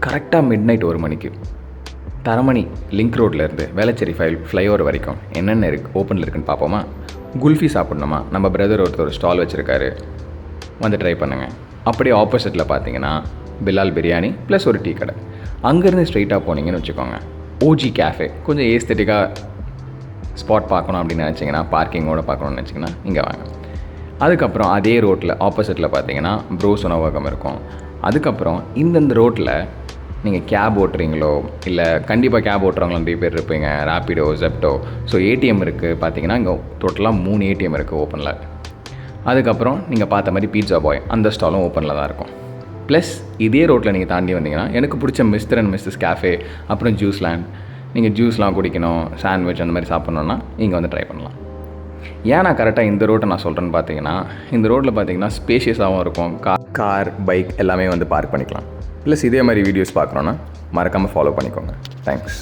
கரெக்டாக mid night 1 மணிக்கு Taramani link ரோட்லேருந்து வேளச்சேரி ஃப்ளைஓவர் வரைக்கும் என்னென்ன ஓப்பனில் இருக்குன்னு பார்ப்போமா. குல்ஃபி சாப்பிட்ணுமா, நம்ம பிரதர் ஒருத்தர் ஸ்டால் வச்சுருக்காரு, வந்து ட்ரை பண்ணுங்கள். அப்படியே ஆப்போசிட்டில் பார்த்தீங்கன்னா பிலால் பிரியாணி ப்ளஸ் ஒரு டீ கடை. அங்கேருந்து ஸ்ட்ரைட்டாக போனீங்கன்னு வச்சுக்கோங்க, ஓஜி கேஃபே. கொஞ்சம் ஏஸ்தெட்டிக்காக ஸ்பாட் பார்க்கணும் அப்படின்னு நினச்சிங்கன்னா, பார்க்கிங்கோடு பார்க்கணுன்னு நினச்சிங்கன்னா இங்கே வாங்க. அதுக்கப்புறம் அதே ரோட்டில் ஆப்போசிட்டில் பார்த்தீங்கன்னா ப்ரோஸ் உணவகம் இருக்கும். அதுக்கப்புறம் இந்தந்த ரோட்டில் நீங்கள் கேப் ஓட்டுறீங்களோ, இல்லை கண்டிப்பாக கேப் ஓட்டுறவங்க நிறைய பேர் இருப்பீங்க, ரேப்பிடோ, ஜெப்டோ. ஸோ ஏடிஎம் இருக்குது. பார்த்தீங்கன்னா இங்கே டோட்டலாக 3 ஏடிஎம் இருக்குது ஓப்பனில். அதுக்கப்புறம் நீங்கள் பார்த்த மாதிரி பீட்சா பாய் அந்த ஸ்டாலும் ஓப்பனில் தான் இருக்கும். ப்ளஸ் இதே ரோட்டில் நீங்கள் தாண்டி வந்தீங்கன்னா எனக்கு பிடிச்ச மிஸ்டர் அண்ட் மிஸ்ஸஸ் கேஃபே, அப்புறம் ஜூஸ்லேண்ட். நீங்கள் ஜூஸ்லாம் குடிக்கணும், சாண்ட்விச் அந்த மாதிரி சாப்பிட்ணுன்னா இங்கே வந்து ட்ரை பண்ணலாம். ஏன் நான் கரெக்டாக இந்த ரோட்டை நான் சொல்கிறேன்னு பார்த்தீங்கன்னா, இந்த ரோட்டில் பார்த்தீங்கன்னா ஸ்பேஷியஸாகவும் இருக்கும். கார் பைக் எல்லாமே வந்து பார்க் பண்ணிக்கலாம். ப்ளஸ் இதே மாதிரி வீடியோஸ் பார்க்குறோன்னா மறக்காமல் ஃபாலோ பண்ணிக்கோங்க. தேங்க்ஸ்.